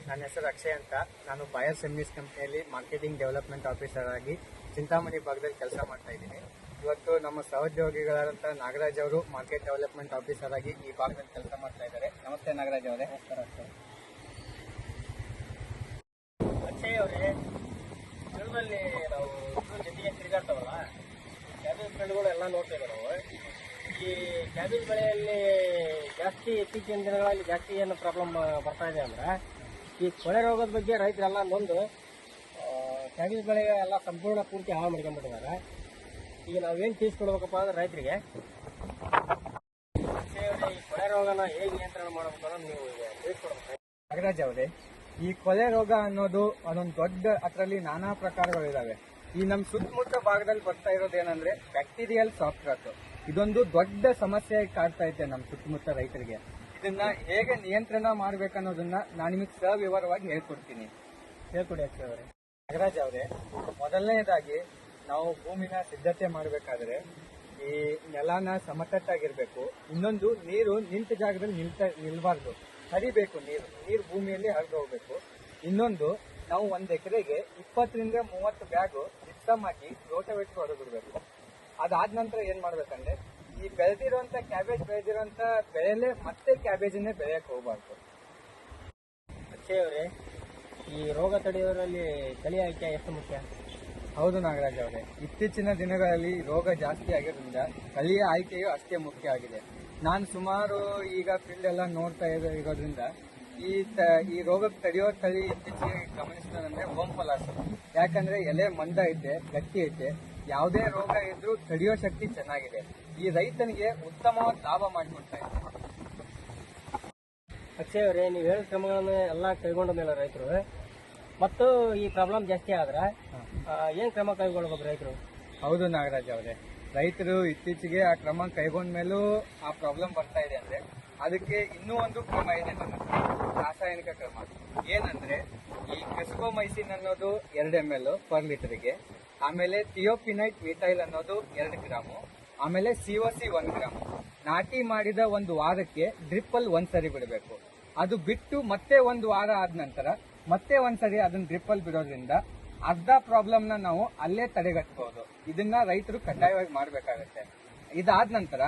ನನ್ನ ಹೆಸರು ಅಕ್ಷಯ್ ಅಂತ. ನಾನು ಬಾಯರ್ ಸೆಮಿಸ್ ಕಂಪ್ನಿಯಲ್ಲಿ ಮಾರ್ಕೆಟಿಂಗ್ ಡೆವಲಪ್ಮೆಂಟ್ ಆಫೀಸರ್ ಆಗಿ ಚಿಂತಾಮಣಿ ಭಾಗದಲ್ಲಿ ಕೆಲಸ ಮಾಡ್ತಾ ಇದ್ದೀನಿ. ಇವತ್ತು ನಮ್ಮ ಸಹೋದ್ಯೋಗಿಗಳಾದಂಥ ನಾಗರಾಜ್ ಅವರು ಮಾರ್ಕೆಟ್ ಡೆವಲಪ್ಮೆಂಟ್ ಆಫೀಸರ್ ಆಗಿ ಈ ಭಾಗದಲ್ಲಿ ಕೆಲಸ ಮಾಡ್ತಾ ಇದ್ದಾರೆ. ನಮಸ್ತೆ ನಾಗರಾಜ್ ಅವರೇ. ಅಕ್ಷಯ್ ಅವರೇ, ಜೀವನದಲ್ಲಿ ನಾವು ಜೊತೆಗೆ ತಿರುಗಾಡ್ತಾವಲ್ಲ, ಕ್ಯಾಬೇಜ್ ಬೆಳೆಗಳು ಎಲ್ಲ ನೋಡ್ತಾ ಇದ್ದಾರೆ. ನಾವು ಈ ಕ್ಯಾಬೇಜ್ ಬೆಳೆಯಲ್ಲಿ ಜಾಸ್ತಿ ಇತ್ತೀಚಿನ ದಿನಗಳಲ್ಲಿ ಜಾಸ್ತಿ ಏನು ಪ್ರಾಬ್ಲಮ್ ಬರ್ತಾ ಇದೆ ಅಂದ್ರೆ, ಈ ಕೊಳೆ ರೋಗದ ಬಗ್ಗೆ ರೈತರೆಲ್ಲ ನೊಂದು ಕ್ಯಾಬೇಜ್ ಬೆಳೆ ಎಲ್ಲ ಸಂಪೂರ್ಣ ಪೂರ್ತಿ ಹಾಳು ಮಾಡ್ಕೊಂಡ್ಬಿಟ್ಟಿದ್ದಾರೆ. ಈಗ ನಾವೇನು ತಿಳಿಸ್ಕೊಡ್ಬೇಕಪ್ಪ ಅಂದ್ರೆ ರೈತರಿಗೆ, ಈ ಕೊಳೆ ರೋಗನ ಹೇಗೆ ನಿಯಂತ್ರಣ ಮಾಡಬೇಕು ಅನ್ನೋದು ನೀವು ತಿಳಿಸ್ಕೊಡ್ಬೇಕು. ನಾಗರಾಜ್ ಅವರೇ, ಈ ಕೊಲೆ ರೋಗ ಅನ್ನೋದು ಅದೊಂದು ದೊಡ್ಡ, ಅದರಲ್ಲಿ ನಾನಾ ಪ್ರಕಾರಗಳಿದಾವೆ. ಈ ನಮ್ಮ ಸುತ್ತಮುತ್ತ ಭಾಗದಲ್ಲಿ ಬರ್ತಾ ಇರೋದೇನಂದ್ರೆ ಬ್ಯಾಕ್ಟೀರಿಯಲ್ ಸಾಫ್ಟ್ ರಾಟ್. ಇದೊಂದು ದೊಡ್ಡ ಸಮಸ್ಯೆ ಕಾಡ್ತಾ ಇದೆ ನಮ್ಮ ಸುತ್ತಮುತ್ತ ರೈತರಿಗೆ. ಇದನ್ನ ಹೇಗೆ ನಿಯಂತ್ರಣ ಮಾಡ್ಬೇಕನ್ನೋದನ್ನ ನಾನು ನಿಮಗೆ ಸವಿವರವಾಗಿ ಹೇಳ್ಕೊಡ್ತೀನಿ. ಹೇಳ್ಕೊಡಿ ಅಕ್ಷಯ್ ಅವರೇ. ನಾಗರಾಜ್ ಅವರೇ, ಮೊದಲನೇದಾಗಿ ನಾವು ಭೂಮಿನ ಸಿದ್ಧತೆ ಮಾಡಬೇಕಾದ್ರೆ ಈ ನೆಲನ ಸಮತಟ್ಟಾಗಿರ್ಬೇಕು. ಇನ್ನೊಂದು, ನೀರು ನಿಂತ ಜಾಗದಲ್ಲಿ ನಿಲ್ಬಾರ್ದು, ಹರಿಬೇಕು. ನೀರು ಭೂಮಿಯಲ್ಲಿ ಹರಿದು ಹೋಗ್ಬೇಕು. ಇನ್ನೊಂದು, ನಾವು 1 ಎಕರೆಗೆ 20 ರಿಂದ 30 ಬ್ಯಾಗ್ ಜಿಪ್ಸಮ್ ಹಾಕಿ ರೋಟೋವೇಟರ್ ಹೊಡೆದಿಡ್ಬೇಕು. ಅದಾದ ನಂತರ ಏನ್ ಮಾಡ್ಬೇಕಂದ್ರೆ, ಈ ಬೆಳೆದಿರುವಂತ ಕ್ಯಾಬೇಜ್ ಬೆಳೆದಿರುವಂತ ಬೆಳೆಯಲ್ಲೇ ಮತ್ತೆ ಕ್ಯಾಬೇಜನ್ನೇ ಬೆಳೆಯಕ್ಕೆ ಹೋಗ್ಬಾರ್ದು. ಅಕ್ಷಯ್ ಅವರೇ, ಈ ರೋಗ ತಡೆಯೋದ್ರಲ್ಲಿ ತಳಿ ಆಯ್ಕೆ ಎಷ್ಟು ಮುಖ್ಯ? ಹೌದು ನಾಗರಾಜ್ ಅವರೇ, ಇತ್ತೀಚಿನ ದಿನಗಳಲ್ಲಿ ರೋಗ ಜಾಸ್ತಿ ಆಗಿರೋದ್ರಿಂದ ತಳಿಯ ಆಯ್ಕೆಯು ಅಷ್ಟೇ ಮುಖ್ಯ ಆಗಿದೆ. ನಾನು ಸುಮಾರು ಈಗ ಫೀಲ್ಡ್ ಎಲ್ಲ ನೋಡ್ತಾ ಇರೋದ್ರಿಂದ ಈ ರೋಗ ತಡೆಯೋ ತಳಿ ಇತ್ತೀಚೆಗೆ ಗಮನಿಸೋದಂದ್ರೆ ಓಂ ಪಲಾಸ್. ಯಾಕಂದ್ರೆ ಎಲೆ ಮಂದ ಐತೆ, ಗಟ್ಟಿ ಐತೆ, ಯಾವುದೇ ರೋಗ ಇದ್ರೂ ತಡೆಯೋ ಶಕ್ತಿ ಚೆನ್ನಾಗಿದೆ. ಈ ರೈತನಿಗೆ ಉತ್ತಮವಾದ ಲಾಭ ಮಾಡಿಕೊಡ್ತಾ ಇದೆ. ಅಕ್ಷಯ್ ಅವರೇ, ನೀವು ಹೇಳಿದ ಕ್ರಮಗಳನ್ನು ಎಲ್ಲ ಕೈಗೊಂಡ ಮೇಲೆ ರೈತರು ಮತ್ತು ಈ ಪ್ರಾಬ್ಲಮ್ ಜಾಸ್ತಿ ಆದ್ರೆ ಏನ್ ಕ್ರಮ ಕೈಗೊಳ್ಳಬೇಕು ರೈತರು? ಹೌದು ನಾಗರಾಜ್ ಅವರೇ, ರೈತರು ಇತ್ತೀಚೆಗೆ ಆ ಕ್ರಮ ಕೈಗೊಂಡ ಮೇಲೂ ಆ ಪ್ರಾಬ್ಲಮ್ ಬರ್ತಾ ಇದೆ ಅಂದ್ರೆ ಅದಕ್ಕೆ ಇನ್ನೂ ಒಂದು ಕ್ರಮ ಇದೆ, ರಾಸಾಯನಿಕ ಕ್ರಮ. ಏನಂದ್ರೆ, ಈ ಕ್ರಿಸ್ಕೋಮೈಸಿನ್ ಅನ್ನೋದು 2 ml ಪರ್ ಲೀಟರ್ಗೆ, ಆಮೇಲೆ ಥಿಯೋಪಿನೈಟ್ ಮಿಥೈಲ್ ಅನ್ನೋದು 2 ಗ್ರಾಮು, ಆಮೇಲೆ COC 1 ಗ್ರಾಮು. ನಾಟಿ ಮಾಡಿದ 1 ವಾರಕ್ಕೆ ಡ್ರಿಪ್ಪಲ್ಲಿ 1 ಸರಿ ಬಿಡಬೇಕು. ಅದು ಬಿಟ್ಟು ಮತ್ತೆ 1 ವಾರ ಆದ ನಂತರ ಮತ್ತೆ 1 ಸರಿ ಅದನ್ನ ಡ್ರಿಪ್ಪಲ್ಲಿ ಬಿಡೋದ್ರಿಂದ ಅರ್ಧ ಪ್ರಾಬ್ಲಮ್ನ ನಾವು ಅಲ್ಲೇ ತಡೆಗಟ್ಟಬಹುದು. ಇದನ್ನ ರೈತರು ಕಡ್ಡಾಯವಾಗಿ ಮಾಡಬೇಕಾಗತ್ತೆ. ಇದಾದ ನಂತರ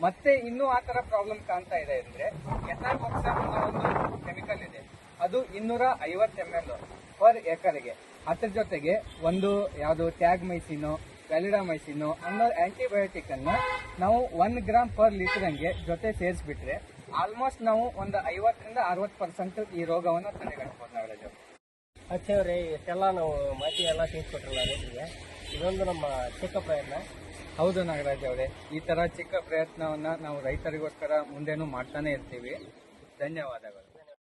ಮತ್ತೆ ಇನ್ನೂ ಆ ತರ ಪ್ರಾಬ್ಲಮ್ ಕಾಣ್ತಾ ಇದೆ ಅಂದ್ರೆ, ಎಥಾಲ್ಮೋಕ್ಸಮ್ ಅನ್ನೋ ಒಂದು ಕೆಮಿಕಲ್ ಇದೆ. ಅದು 250 ml ಪರ್ ಎಕರ್ಗೆ. ಅದ್ರ ಜೊತೆಗೆ ಒಂದು ಯಾವುದು ಟ್ಯಾಗ್ಮೈಸಿನೋ, ವ್ಯಾಲಿಡಮೈಸಿನೋ ಅನ್ನೋ ಆಂಟಿಬಯೋಟಿಕ್ ಅನ್ನ ನಾವು 1 ಗ್ರಾಮ್ ಪರ್ ಲೀಟರ್ ಹಂಗೆ ಜೊತೆ ಸೇರಿಸ್ಬಿಟ್ರೆ ಆಲ್ಮೋಸ್ಟ್ ನಾವು ಒಂದು 50 ರಿಂದ 60% ಈ ರೋಗವನ್ನು ತಡೆಗಟ್ಟಬಹುದು. ನಾಗರಾಜ್ ಅಕ್ಷಯ್ ಅವರೇ, ಇಷ್ಟೆಲ್ಲ ನಾವು ಮಾಹಿತಿ ಎಲ್ಲ ತಿಳಿಸ್ಕೊಟ್ರಲ್ಲ ರೈತರಿಗೆ, ಇದೊಂದು ನಮ್ಮ ಚಿಕ್ಕ ಪ್ರಯತ್ನ. ಹೌದು ನಾಗರಾಜ್ ಅವರೇ, ಈ ತರ ಚಿಕ್ಕ ಪ್ರಯತ್ನವನ್ನ ನಾವು ರೈತರಿಗೋಸ್ಕರ ಮುಂದೇನು ಮಾಡ್ತಾನೆ ಇರ್ತೀವಿ. ಧನ್ಯವಾದಗಳು.